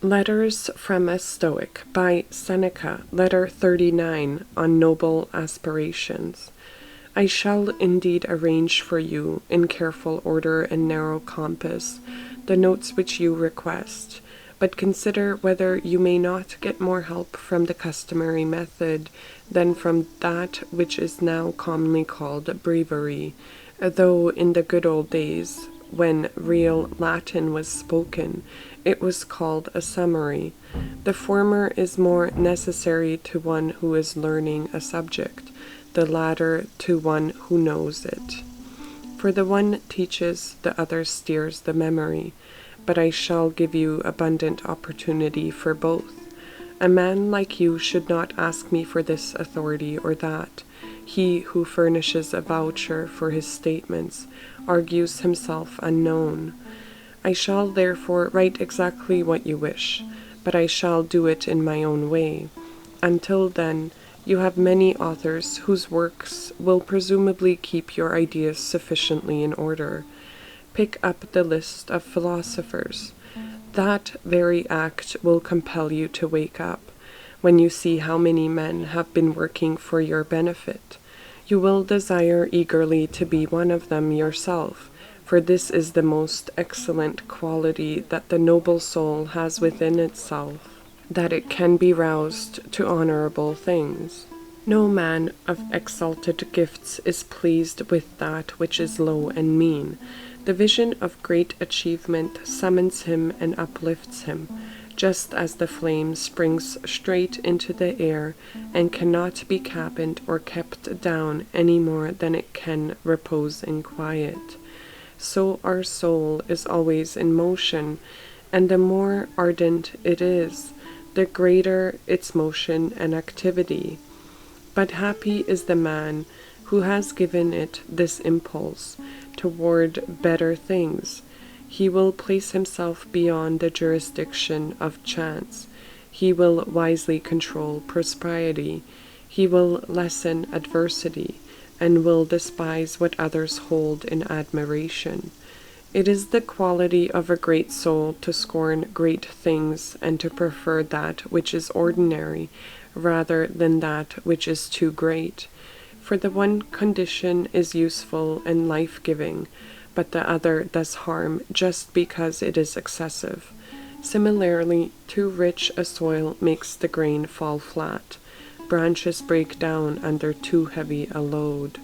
Letters from a Stoic by Seneca, Letter 39 on Noble Aspirations. I shall indeed arrange for you, in careful order and narrow compass, the notes which you request, but consider whether you may not get more help from the customary method than from that which is now commonly called breviary, though in the good old days, when real Latin was spoken, it was called a summary. The former is more necessary to one who is learning a subject, the latter to one who knows it. For the one teaches, the other steers the memory, but I shall give you abundant opportunity for both. A man like you should not ask me for this authority or that. He who furnishes a voucher for his statements argues himself unknown. I shall therefore write exactly what you wish, but I shall do it in my own way. Until then, you have many authors whose works will presumably keep your ideas sufficiently in order. Pick up the list of philosophers. That very act will compel you to wake up. When you see how many men have been working for your benefit, you will desire eagerly to be one of them yourself, for this is the most excellent quality that the noble soul has within itself, that it can be roused to honorable things. No man of exalted gifts is pleased with that which is low and mean. The vision of great achievement summons him and uplifts him, just as the flame springs straight into the air and cannot be cabined or kept down any more than it can repose in quiet. So our soul is always in motion, and the more ardent it is, the greater its motion and activity. But happy is the man who has given it this impulse toward better things. He will place himself beyond the jurisdiction of chance. He will wisely control prosperity. He will lessen adversity, and will despise what others hold in admiration. It is the quality of a great soul to scorn great things and to prefer that which is ordinary rather than that which is too great. For the one condition is useful and life-giving, but the other does harm just because it is excessive. Similarly, too rich a soil makes the grain fall flat. Branches break down under too heavy a load.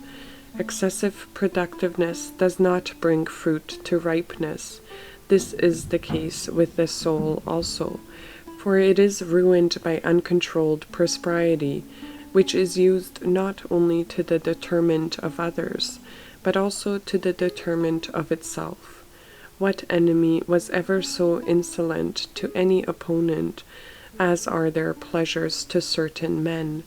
Excessive productiveness does not bring fruit to ripeness. This is the case with the soul also, for it is ruined by uncontrolled prosperity, which is used not only to the detriment of others, but also to the detriment of itself. What enemy was ever so insolent to any opponent, as are their pleasures to certain men?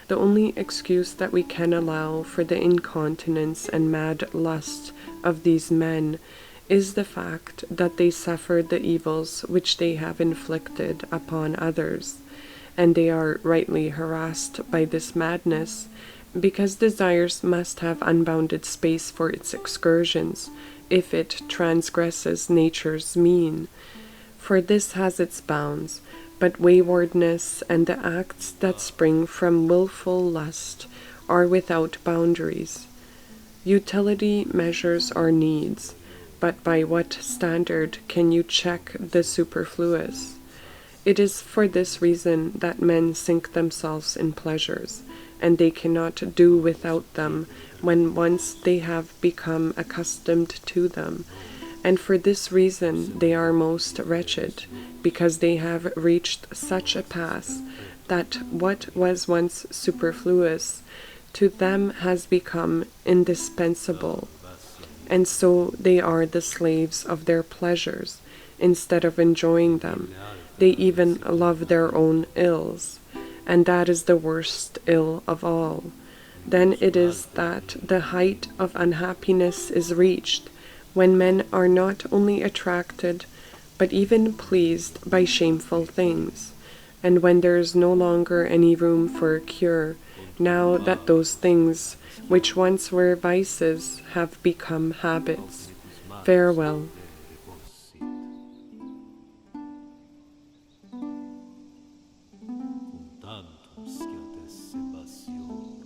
The only excuse that we can allow for the incontinence and mad lust of these men is the fact that they suffered the evils which they have inflicted upon others, and they are rightly harassed by this madness, because desires must have unbounded space for its excursions, if it transgresses nature's mean. For this has its bounds, but waywardness and the acts that spring from wilful lust are without boundaries. Utility measures our needs, but by what standard can you check the superfluous? It is for this reason that men sink themselves in pleasures, and they cannot do without them when once they have become accustomed to them. And for this reason they are most wretched, because they have reached such a pass that what was once superfluous to them has become indispensable. And so they are the slaves of their pleasures, instead of enjoying them. They even love their own ills, and that is the worst ill of all. Then it is that the height of unhappiness is reached, when men are not only attracted, but even pleased by shameful things, and when there is no longer any room for a cure, now that those things which once were vices have become habits. Farewell. Scientes Sebastian.